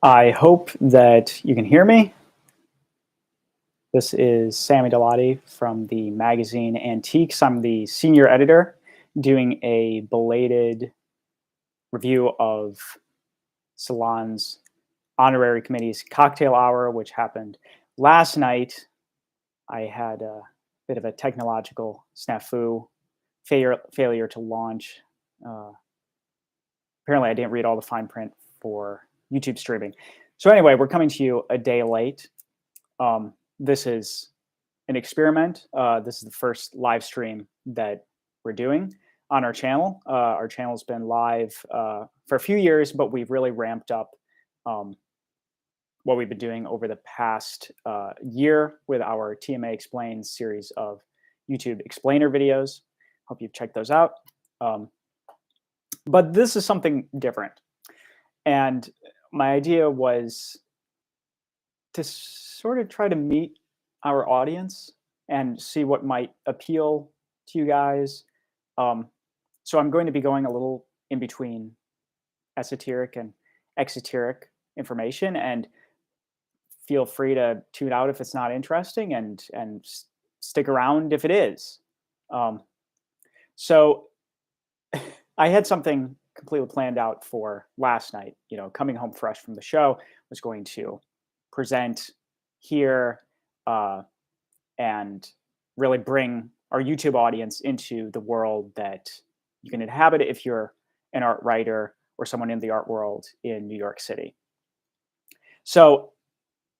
I hope that you can hear me. This is Sammy Dalati from the magazine Antiques. I'm the senior editor doing a belated review of Salon's Honorary Committee's cocktail hour, which happened last night. I had a bit of a technological snafu, failure to launch. Uh, Apparently, I didn't read all the fine print for YouTube streaming. So anyway, we're coming to you a day late. This is an experiment. This is the first live stream that we're doing on our channel. Our channel's been live for a few years, but we've really ramped up what we've been doing over the past year with our TMA Explains series of YouTube explainer videos. Hope you've checked those out. But this is something different. And my idea was to sort of try to meet our audience and see what might appeal to you guys. So I'm going to be going a little in between esoteric and exoteric information, and feel free to tune out if it's not interesting, and stick around if it is. So I had something completely planned out for last night. You know, coming home fresh from the show, was going to present here and really bring our YouTube audience into the world that you can inhabit if you're an art writer or someone in the art world in New York City. So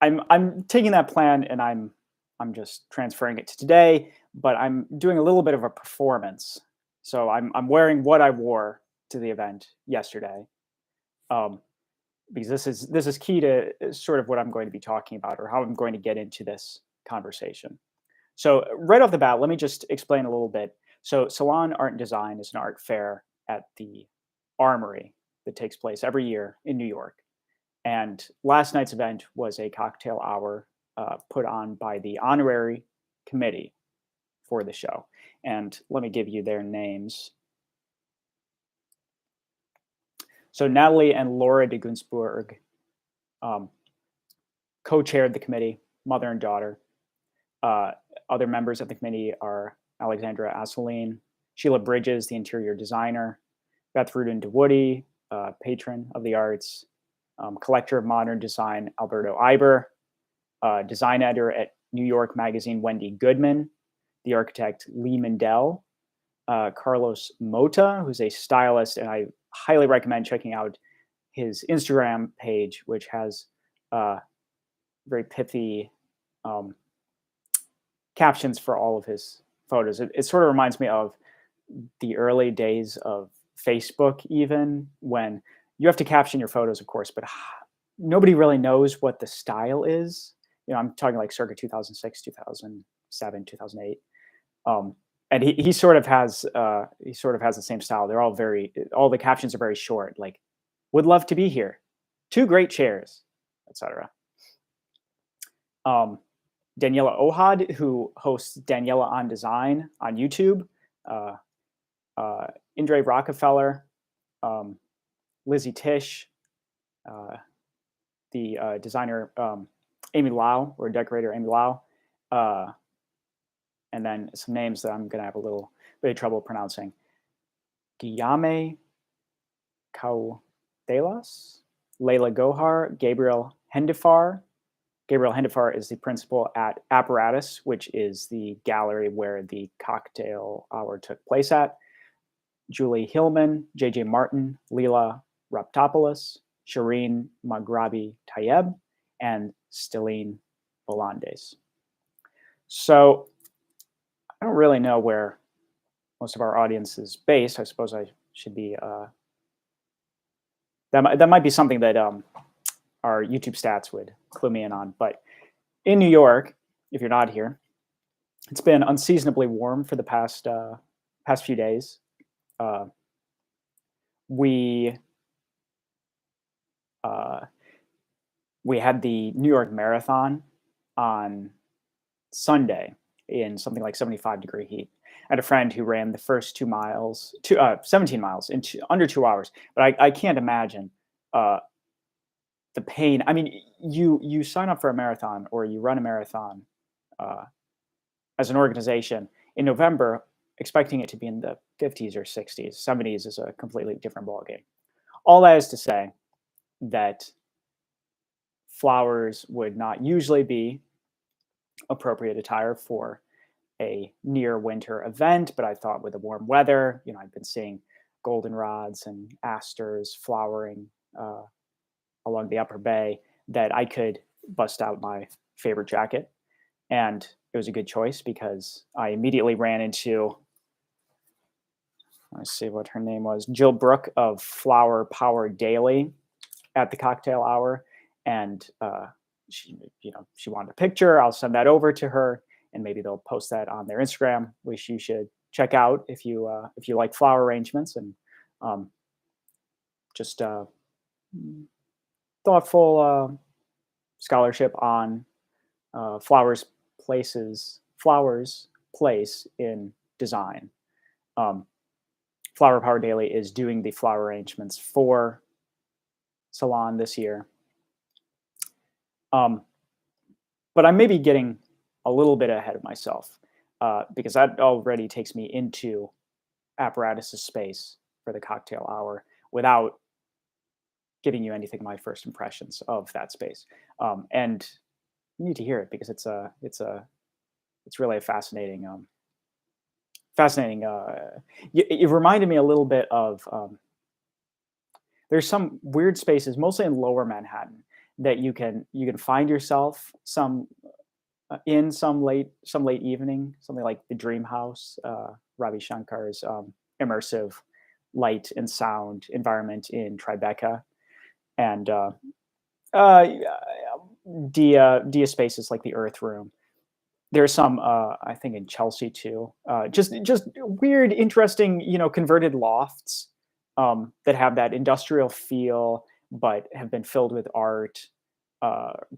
I'm taking that plan and I'm just transferring it to today, but I'm doing a little bit of a performance. So I'm wearing what I wore to the event yesterday, because this is key to sort of what I'm going to be talking about, or how I'm going to get into this conversation. So right off the bat, let me just explain a little bit. So Salon Art Design is an art fair at the Armory that takes place every year in New York. And last night's event was a cocktail hour put on by the Honorary Committee for the show. And let me give you their names. So Natalie and Laura de Gunsburg co-chaired the committee, mother and daughter. Other members of the committee are Alexandra Asseline, Sheila Bridges, the interior designer, Beth Rudin DeWoody, patron of the arts, collector of modern design, Alberto Iber, design editor at New York Magazine, Wendy Goodman, the architect Lee Mindell, Carlos Mota, who's a stylist, and I highly recommend checking out his Instagram page, which has very pithy captions for all of his photos. It sort of reminds me of the early days of Facebook, even when you have to caption your photos, of course, but nobody really knows what the style is. You know, I'm talking like circa 2006, 2007, 2008. And he sort of has the same style. They're all all the captions are very short, like "would love to be here," "two great chairs," etc. Daniela Ohad, who hosts Daniela on Design on YouTube, Indre Rockefeller, Lizzie Tisch, the designer Amy Lau, or decorator Amy Lau, and then some names that I'm going to have a little bit of trouble pronouncing. Guillaume Caudelas, Leila Gohar, Gabriel Hendifar. Gabriel Hendifar is the principal at Apparatus, which is the gallery where the cocktail hour took place at. Julie Hillman, JJ Martin, Leela Raptopoulos, Shireen Maghrabi Tayeb, and Stelline Volandes. So I don't really know where most of our audience is based. I suppose I should be, that might be something that our YouTube stats would clue me in on. But in New York, if you're not here, it's been unseasonably warm for the past few days. We had the New York Marathon on Sunday in something like 75-degree heat. I had a friend who ran the first 17 miles in under 2 hours. But I can't imagine the pain. I mean, you sign up for a marathon or you run a marathon uh, as an organization in November, expecting it to be in the 50s or 60s. 70s is a completely different ballgame. All that is to say that flowers would not usually be appropriate attire for a near winter event, but I thought with the warm weather, I've been seeing goldenrods and asters flowering uh, along the upper bay, that I could bust out my favorite jacket. And it was a good choice because I immediately ran into, let's see what her name was, Jill Brooke of Flower Power Daily at the cocktail hour. And she wanted a picture. I'll send that over to her, and maybe they'll post that on their Instagram, which you should check out if you like flower arrangements and um, just thoughtful scholarship on flowers place in design. Um, Flower Power Daily is doing the flower arrangements for Salon this year. But I may be getting a little bit ahead of myself because that already takes me into Apparatus' space for the cocktail hour without giving you anything of my first impressions of that space. And you need to hear it because it's really a fascinating. It reminded me a little bit of there's some weird spaces, mostly in Lower Manhattan, that you can find yourself in some late evening, something like the Dream House, Ravi Shankar's immersive light and sound environment in Tribeca, and uh, Dia spaces like the Earth Room. There's some, I think, in Chelsea too. Just weird, interesting, converted lofts that have that industrial feel, but have been filled with art,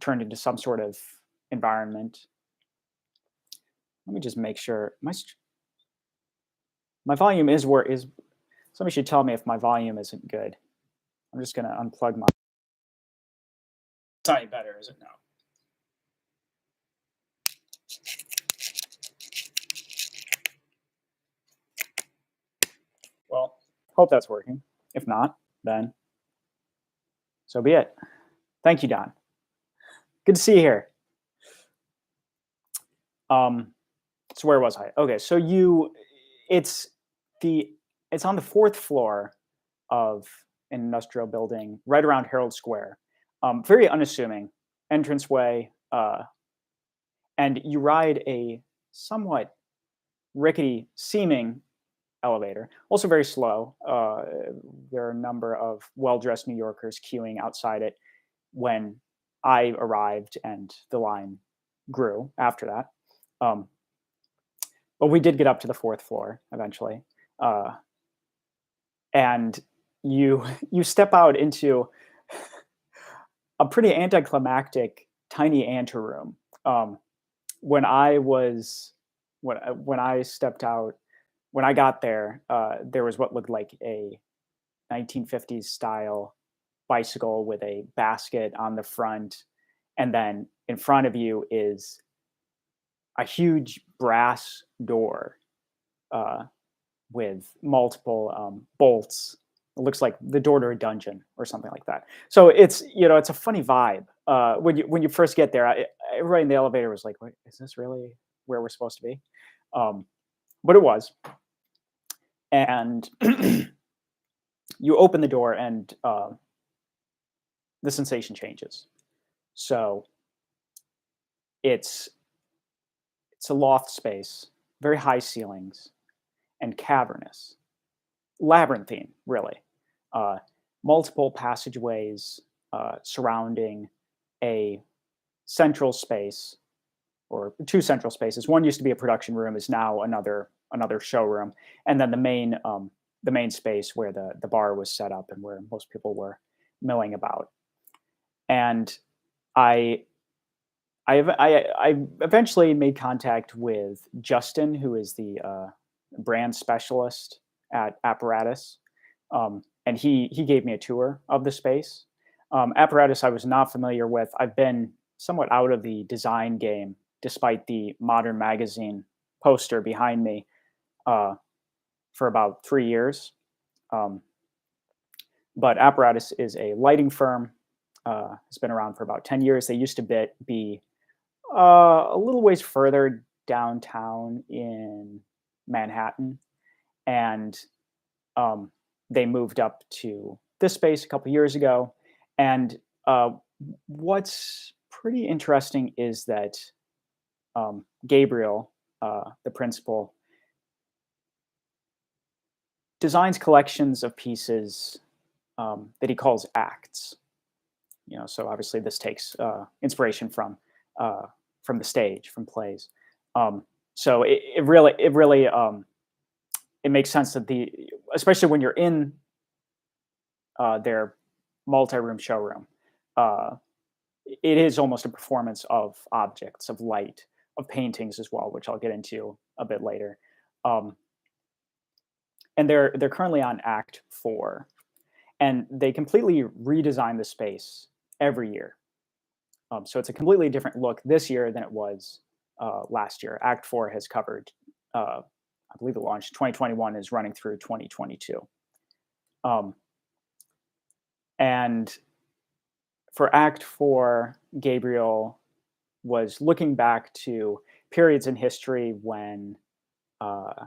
turned into some sort of environment. Let me just make sure my volume is where is. Somebody should tell me if my volume isn't good. I'm just gonna unplug my. It's not any better, is it? No. Well, hope that's working. If not, then so be it. Thank you, Don. Good to see you here. So where was I? Okay, so it's the it's on the fourth floor of an industrial building right around Herald Square. Very unassuming entranceway, and you ride a somewhat rickety seeming elevator. Also very slow. There are a number of well-dressed New Yorkers queuing outside it when I arrived, and the line grew after that. Um, but we did get up to the fourth floor eventually, uh, and you you step out into a pretty anticlimactic tiny anteroom. Um, when I was when I stepped out, when I got there, there was what looked like a 1950s style bicycle with a basket on the front, and then in front of you is a huge brass door uh, with multiple bolts. It looks like the door to a dungeon or something like that. So it's a funny vibe when you first get there. Everybody in the elevator was like, "Wait, is this really where we're supposed to be?" Um, but it was, and you open the door, and the sensation changes. So it's it's a loft space, very high ceilings, and cavernous, labyrinthine, really. Uh, Multiple passageways surrounding a central space, or two central spaces. One used to be a production room, is now another showroom, and then the main space where the bar was set up and where most people were milling about. And I I eventually made contact with Justin, who is the brand specialist at Apparatus, and he gave me a tour of the space. Apparatus I was not familiar with. I've been somewhat out of the design game, despite the Modern Magazine poster behind me, uh, for about 3 years. Um, but Apparatus is a lighting firm. It's been around for about 10 years. They used to be a little ways further downtown in Manhattan, and um, they moved up to this space a couple years ago. And uh, what's pretty interesting is that Gabriel, the principal, designs collections of pieces that he calls acts. So obviously this takes inspiration from the stage, from plays. Um, so it makes sense that especially when you're in their multi-room showroom, uh, it is almost a performance of objects, of light, of paintings as well, which I'll get into a bit later. Um, and they're currently on Act 4, and they completely redesign the space every year. So it's a completely different look this year than it was last year. Act 4 has covered, I believe it launched 2021, is running through 2022. Um, and for Act 4, Gabriel was looking back to periods in history when uh,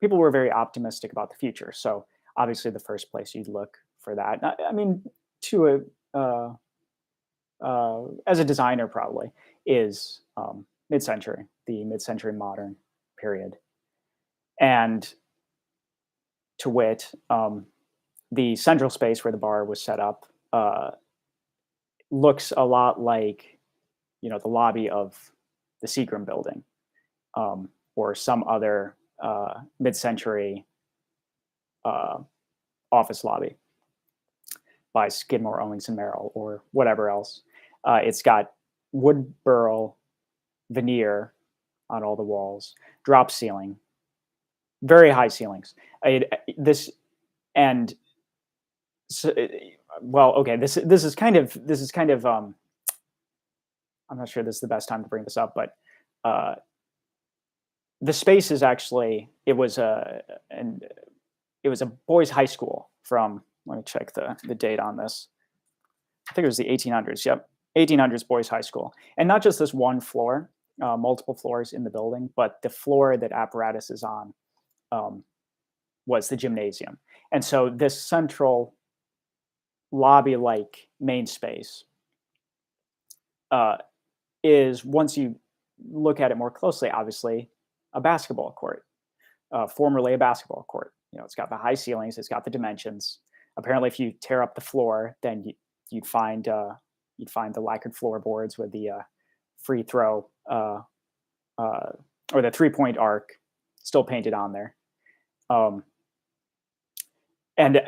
people were very optimistic about the future. So obviously, the first place you'd look for that, I mean, to as a designer, probably is mid-century, the mid-century modern period, and to wit, the central space where the bar was set up looks a lot like the lobby of the Seagram building, or some other mid-century uh, office lobby by Skidmore, Owings and Merrill, or whatever else. It's got wood burl veneer on all the walls, drop ceiling, very high ceilings. This and so, well, okay. This is kind of. I'm not sure this is the best time to bring this up, but uh, the space is actually it was a boys' high school from. Let me check the date on this. I think it was the 1800s. Yep, 1800s boys' high school, and not just this one floor, multiple floors in the building, but the floor that Apparatus is on um, was the gymnasium, and so this central lobby-like main space uh, is, once you look at it more closely, obviously a basketball court, formerly a basketball court. It's got the high ceilings, it's got the dimensions. Apparently, if you tear up the floor, then you'd find the lacquered floorboards with the free throw or the 3-point arc still painted on there. Um, and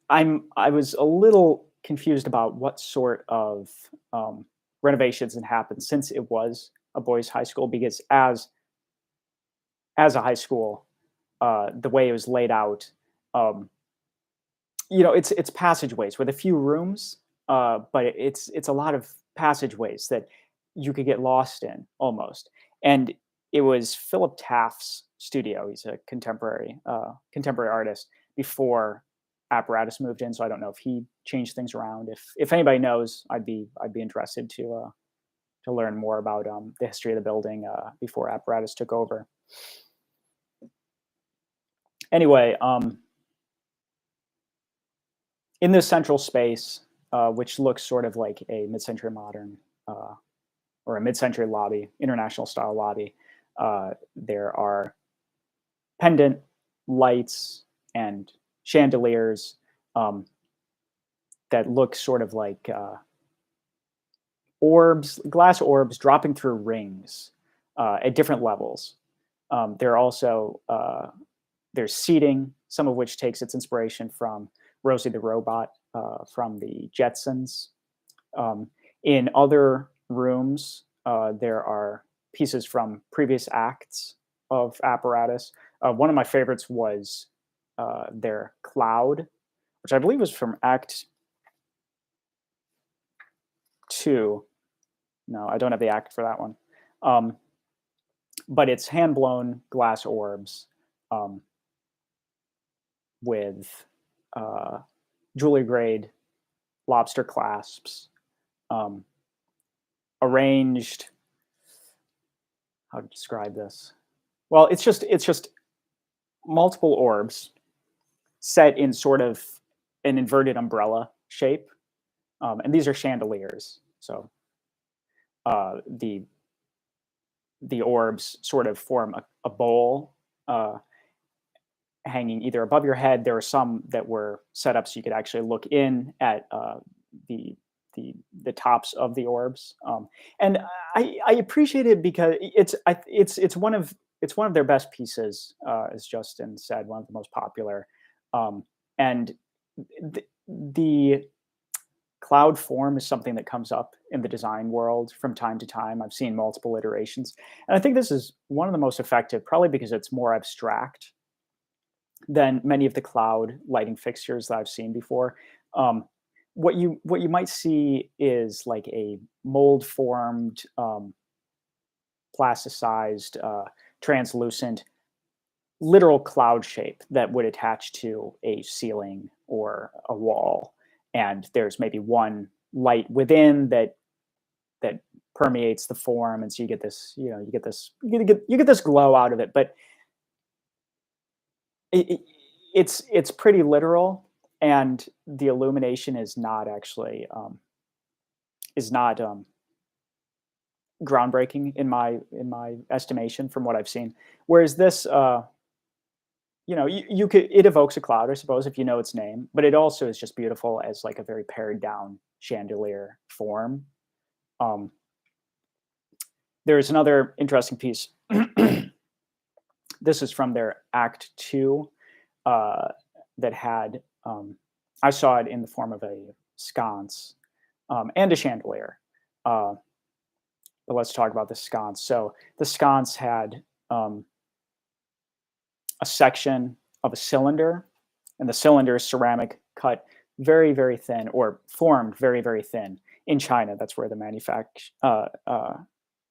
I was a little confused about what sort of renovations had happened since it was a boys' high school, because as a high school, the way it was laid out, um, it's passageways with a few rooms, but it's a lot of passageways that you could get lost in almost. And it was Philip Taft's studio. He's a contemporary artist before Apparatus moved in. So I don't know if he changed things around. If anybody knows, I'd be interested to learn more about the history of the building before Apparatus took over. Anyway, in this central space, which looks sort of like a mid-century modern or a mid-century lobby, international style lobby, there are pendant lights and chandeliers that look sort of like glass orbs dropping through rings at different levels. There are also there's seating, some of which takes its inspiration from Rosie the Robot from the Jetsons. In other rooms, there are pieces from previous acts of Apparatus. One of my favorites was their Cloud, which I believe was from Act 2. No, I don't have the act for that one. Um, but it's hand blown glass orbs um, with uh, jewelry grade lobster clasps um, arranged. How to describe this? Well, it's just multiple orbs set in sort of an inverted umbrella shape, and these are chandeliers. So the orbs sort of form a bowl uh, hanging either above your head. There are some that were set up so you could actually look in at the the tops of the orbs, and I appreciate it because it's one of their best pieces, as Justin said, one of the most popular, um, and the cloud form is something that comes up in the design world from time to time. I've seen multiple iterations, and I think this is one of the most effective, probably because it's more abstract than many of the cloud lighting fixtures that I've seen before. Um, what you might see is like a mold formed, plasticized, translucent, literal cloud shape that would attach to a ceiling or a wall, and there's maybe one light within that permeates the form, and so you get this, you get this glow out of it. But it, it's pretty literal, and the illumination is not actually is not groundbreaking in my estimation from what I've seen. Whereas this, you could, it evokes a cloud, I suppose, if you know its name, but it also is just beautiful as like a very pared down chandelier form. Um, there's another interesting piece. This is from their Act Two, uh, that had, I saw it in the form of a sconce and a chandelier. Uh, but let's talk about the sconce. So the sconce had a section of a cylinder, and the cylinder is ceramic, cut very, very thin, or formed very, very thin in China. That's where the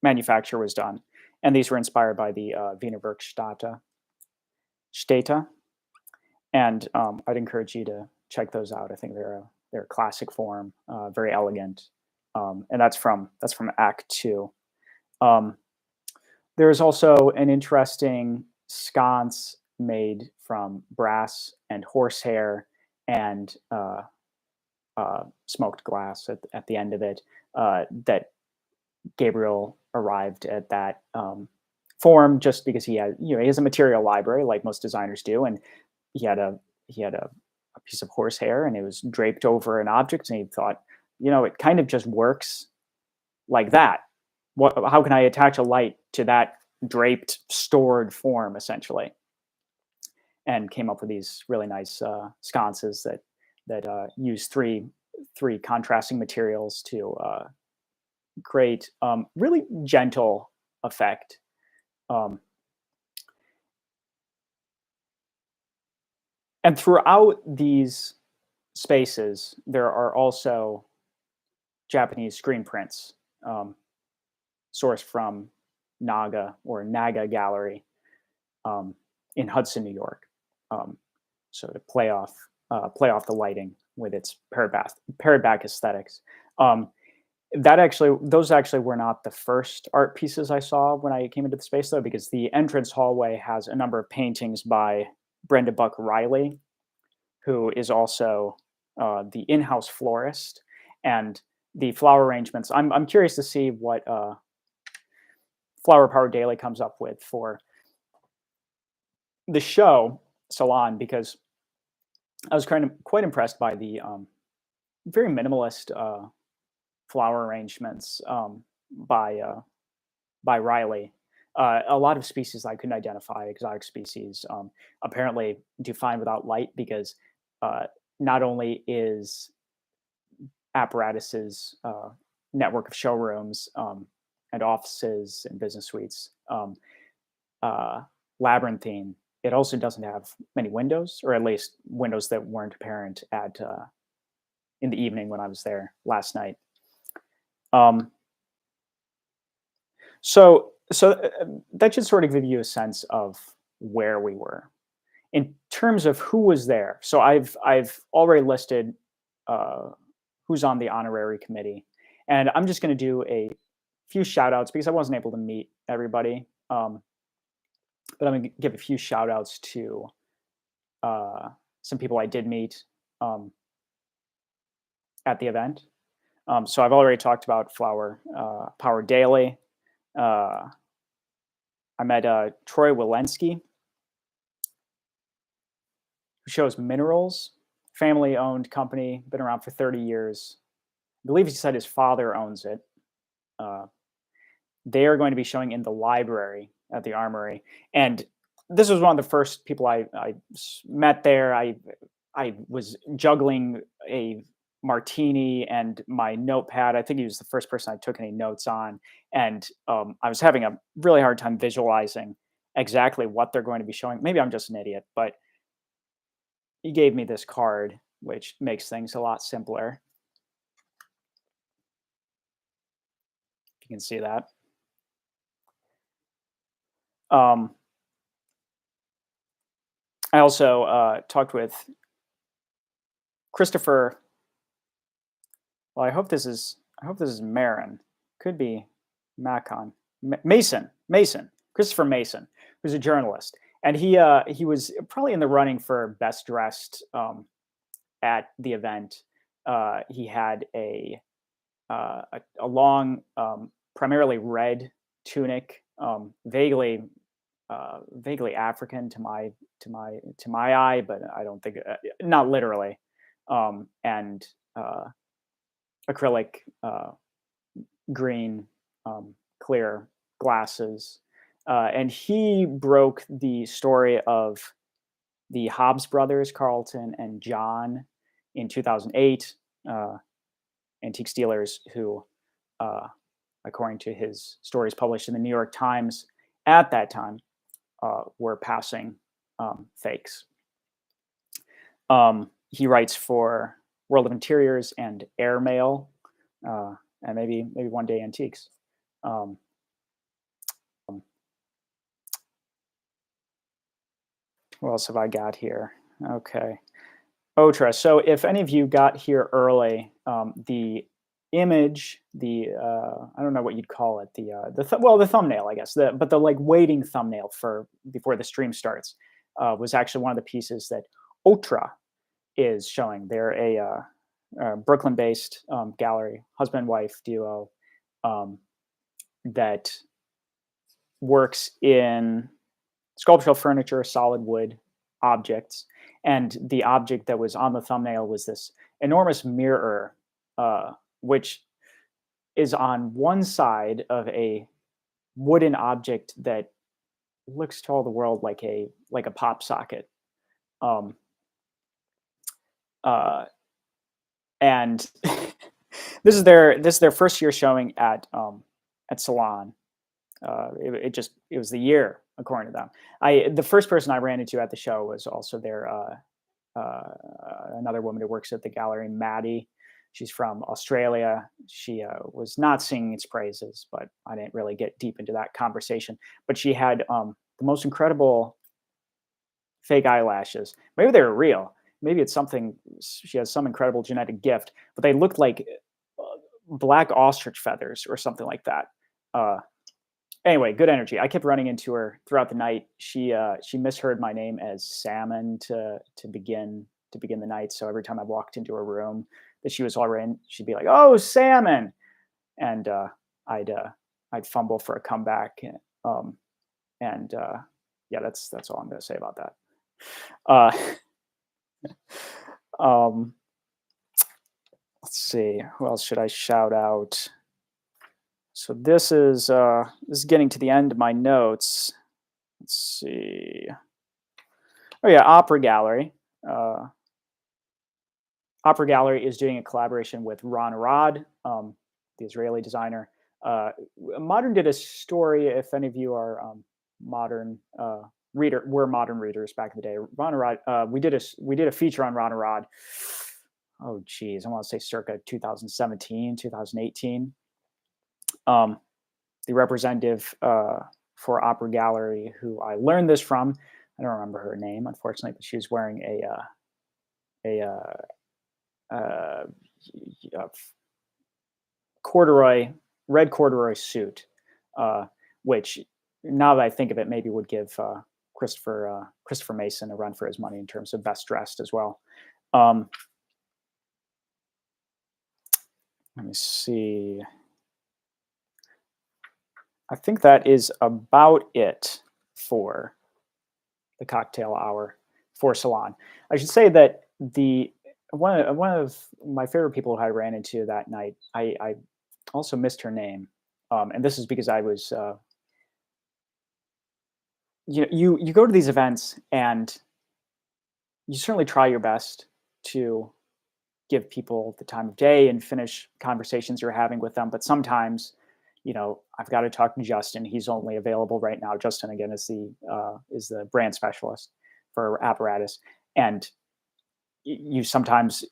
manufacture was done. And these were inspired by the Wiener Werkstätte, Städte, and I'd encourage you to check those out. I think they're a classic form, very elegant, and that's from Act Two. Um, there is also an interesting sconce made from brass and horsehair and smoked glass at the end of it. That Gabriel arrived at that form just because he has a material library like most designers do, and he had a piece of horsehair and it was draped over an object, and he thought, it kind of just works like that. How can I attach a light to that draped, stored form, essentially? And came up with these really nice sconces that use three contrasting materials to create really gentle effect. Um, and throughout these spaces, there are also Japanese screen prints, sourced from Naga Gallery, in Hudson, New York. Um, so to play off the lighting with its pared back aesthetics. Um, those actually were not the first art pieces I saw when I came into the space, though, because the entrance hallway has a number of paintings by Brenda Buck Riley, who is also the in-house florist, and the flower arrangements. I'm curious to see what Flower Power Daily comes up with for the show Salon, because I was kind of quite impressed by the very minimalist flower arrangements by Riley. A lot of species I couldn't identify, exotic species, apparently do fine without light, because not only is Apparatus's network of showrooms and offices and business suites labyrinthine, it also doesn't have many windows, or at least windows that weren't apparent at in the evening when I was there last night. Um, so that should sort of give you a sense of where we were in terms of who was there. So I've already listed uh, who's on the honorary committee, and I'm just going to do a few shout outs because I wasn't able to meet everybody. But I'm going to give a few shout outs to uh, some people I did meet um, at the event. So I've already talked about Flower Power Daily. Uh, I met Troy Walensky, who shows minerals, family owned company, been around for 30 years. I believe he said his father owns it. Uh, they are going to be showing in the library at the Armory. And this was one of the first people I met there. I was juggling a martini and my notepad. I think he was the first person I took any notes on. And I was having a really hard time visualizing exactly what they're going to be showing. Maybe I'm just an idiot, but he gave me this card, which makes things a lot simpler. You can see that. I also talked with Christopher. Well, I hope this is Marin. Could be Macon. Mason. Christopher Mason, who's a journalist, and he was probably in the running for best dressed at the event. He had a long, primarily red tunic, vaguely African to my eye, but I don't think not literally, and acrylic green clear glasses, and he broke the story of the Hobbs brothers, Carlton and John, in 2008. Antique dealers who, uh, according to his stories published in the New York Times at that time, were passing fakes. He writes for World of Interiors and Airmail, and maybe one day Antiques. What else have I got here? Okay. Otra. So if any of you got here early, the image, I don't know what you'd call it, the thumbnail, I guess, but the like waiting thumbnail for before the stream starts was actually one of the pieces that Otra is showing. They're a Brooklyn-based gallery, husband-wife duo that works in sculptural furniture, solid wood objects. And the object that was on the thumbnail was this enormous mirror, which is on one side of a wooden object that looks to all the world like a pop socket. And this is their first year showing at Salon. It was the year according to them. The first person I ran into at the show was also there. Another woman who works at the gallery, Maddie. She's from Australia. She was not singing its praises, but I didn't really get deep into that conversation. But she had the most incredible fake eyelashes. Maybe they were real. Maybe it's something. She has some incredible genetic gift, but they looked like black ostrich feathers or something like that. Anyway, good energy. I kept running into her throughout the night. She misheard my name as Salmon to begin the night. So every time I walked into her room that she was already in, she'd be like, "Oh, Salmon," and I'd fumble for a comeback. Yeah, that's all I'm going to say about that. Let's see, who else should I shout out? So this is getting to the end of my notes. Let's see. Oh yeah, Opera Gallery. Opera Gallery is doing a collaboration with Ron Arad, the Israeli designer. Modern did a story. If any of you are modern were modern readers back in the day, Ron Arad. We did a feature on Ron Arad. Oh geez, I want to say circa 2017, 2018. Um, the representative for Opera Gallery, who I learned this from, I don't remember her name, unfortunately, but she was wearing a uh, uh, corduroy, red corduroy suit, uh, which now that I think of it, maybe would give Christopher Mason a run for his money in terms of best dressed as well. Um, Let me see. I think that is about it for the cocktail hour for Salon. I should say that the one of my favorite people who I ran into that night, I also missed her name, and this is because I was you go to these events and you certainly try your best to give people the time of day and finish conversations you're having with them. But sometimes, I've got to talk to Justin. He's only available right now. Justin again is the brand specialist for Apparatus, and you sometimes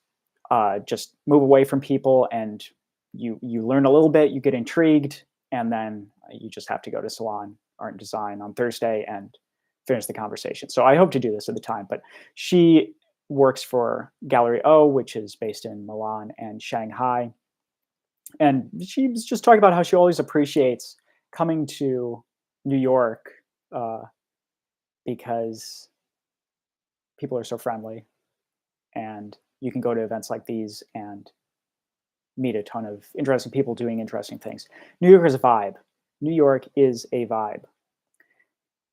just move away from people, and you learn a little bit, you get intrigued, and then you just have to go to Salon Art Design on Thursday and finish the conversation. So I hope to do this at the time, but she works for Gallery O, which is based in Milan and Shanghai. And she was just talking about how she always appreciates coming to New York uh, because people are so friendly, and you can go to events like these and meet a ton of interesting people doing interesting things. New York is a vibe. New York is a vibe.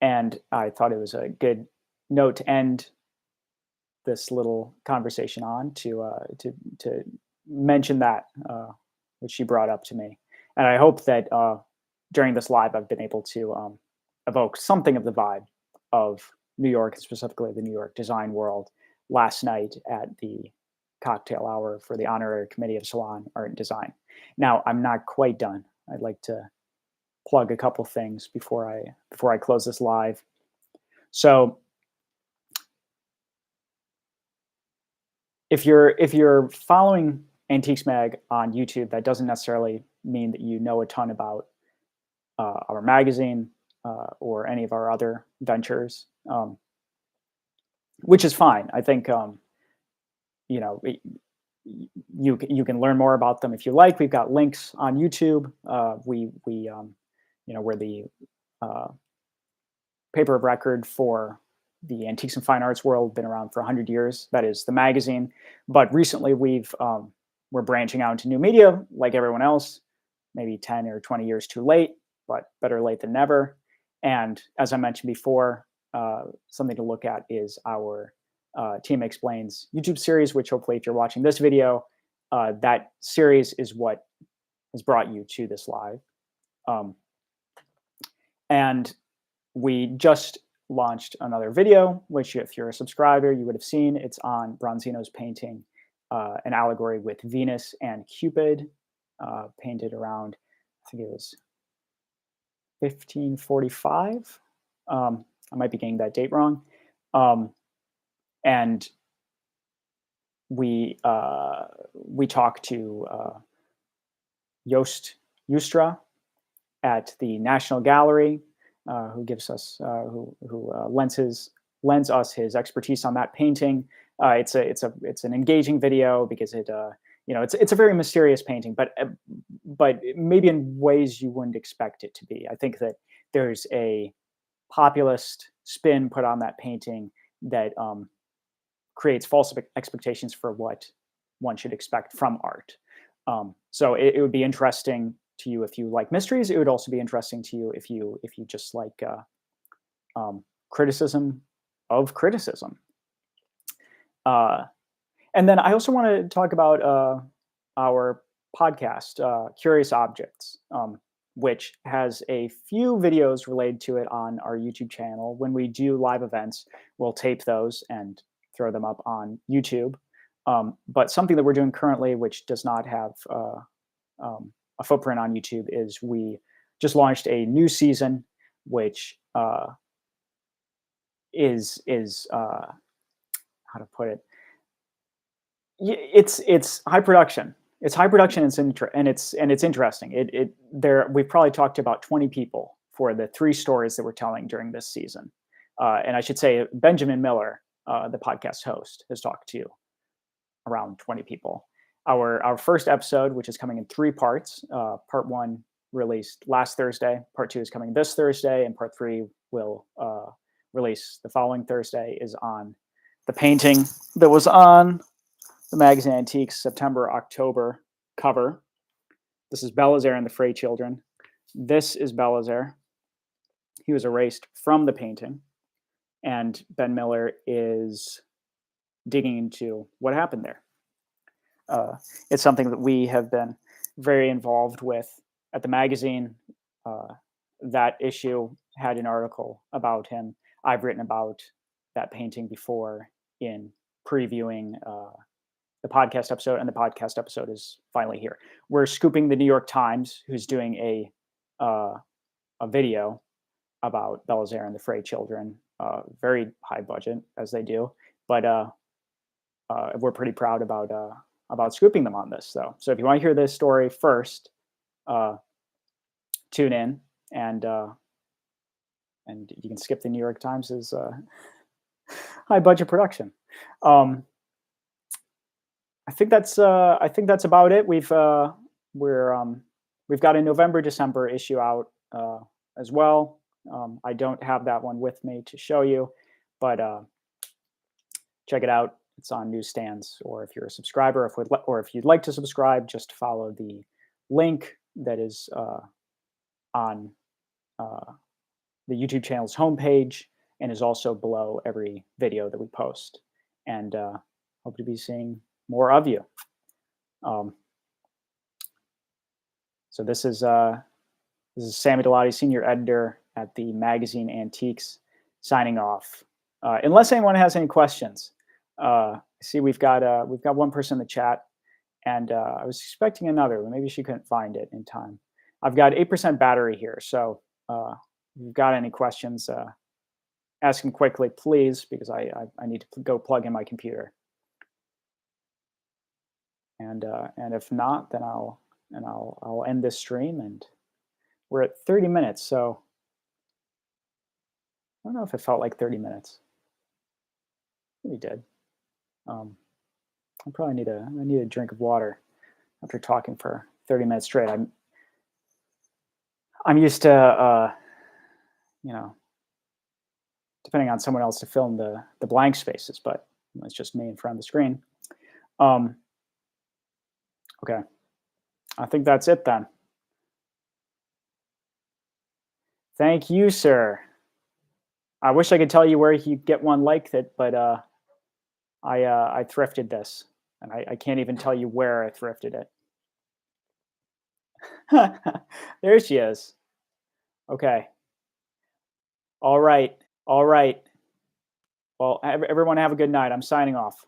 And I thought it was a good note to end this little conversation on to mention that which she brought up to me, and I hope that during this live I've been able to evoke something of the vibe of New York, specifically the New York design world, last night at the cocktail hour for the Honorary Committee of Salon Art Design. Now, I'm not quite done. I'd like to plug a couple things before I close this live. So if you're following Antiques Mag on YouTube, that doesn't necessarily mean that you know a ton about our magazine or any of our other ventures, which is fine. I think you know it, you can learn more about them if you like. We've got links on YouTube. We're the uh, paper of record for the antiques and fine arts world, been around for 100 years. That is the magazine. But recently we're branching out into new media like everyone else, maybe 10 or 20 years too late, but better late than never. And as I mentioned before, something to look at is our Team Explains YouTube series, which hopefully if you're watching this video, that series is what has brought you to this live. And we just launched another video, which if you're a subscriber, you would have seen. It's on Bronzino's painting, an allegory with Venus and Cupid, painted around, I think it was 1545. I might be getting that date wrong. And we talked to Joost Joustra at the National Gallery, who gives us who lends us his expertise on that painting. It's an engaging video because it's a very mysterious painting, but maybe in ways you wouldn't expect it to be. I think that there's a populist spin put on that painting that creates false expectations for what one should expect from art. So it would be interesting to you if you like mysteries. It would also be interesting to you if you just like criticism of criticism. And then I also want to talk about our podcast, Curious Objects, which has a few videos related to it on our YouTube channel. When we do live events, we'll tape those and throw them up on YouTube. But something that we're doing currently, which does not have a footprint on YouTube, is we just launched a new season, which is how to put it. It's high production. It's high production. And it's interesting. We've probably talked to about 20 people for the 3 stories that we're telling during this season. And I should say Benjamin Miller, the podcast host, has talked to around 20 people. Our first episode, which is coming in 3 parts. Part 1 released last Thursday. Part 2 is coming this Thursday, and part 3 will release the following Thursday. Is on the painting that was on the Magazine Antiques September-October cover. This is Belisaire and the Frey Children. This is Belisaire. He was erased from the painting, and Ben Miller is digging into what happened there. It's something that we have been very involved with at the magazine. That issue had an article about him. I've written about that painting before in previewing the podcast episode, and the podcast episode is finally here. We're scooping the New York Times, who's doing a video about Belisaire and the Frey Children. Very high budget, as they do, but we're pretty proud about scooping them on this, though. So if you want to hear this story first, tune in, and you can skip the New York Times' high budget production. I think that's about it. We've got a November-December issue out as well. I don't have that one with me to show you, but check it out. It's on newsstands, or if you're a subscriber, or if you'd like to subscribe, just follow the link that is on the YouTube channel's homepage, and is also below every video that we post. And hope to be seeing more of you. So this is Sammy Dalati, senior editor at the Magazine Antiques, signing off. Unless anyone has any questions. See, we've got one person in the chat, and I was expecting another, but maybe she couldn't find it in time. I've got 8% battery here, so if you've got any questions, ask them quickly, please, because I need to go plug in my computer. And if not, then I'll end this stream, and we're at 30 minutes, so I don't know if it felt like 30 minutes. We did. I probably need a drink of water after talking for 30 minutes straight. I'm used to depending on someone else to film the blank spaces, but it's just me in front of the screen. Okay, I think that's it then. Thank you, sir. I wish I could tell you where you get one like it, but I thrifted this, and I can't even tell you where I thrifted it. There she is. Okay. All right. Well, everyone have a good night. I'm signing off.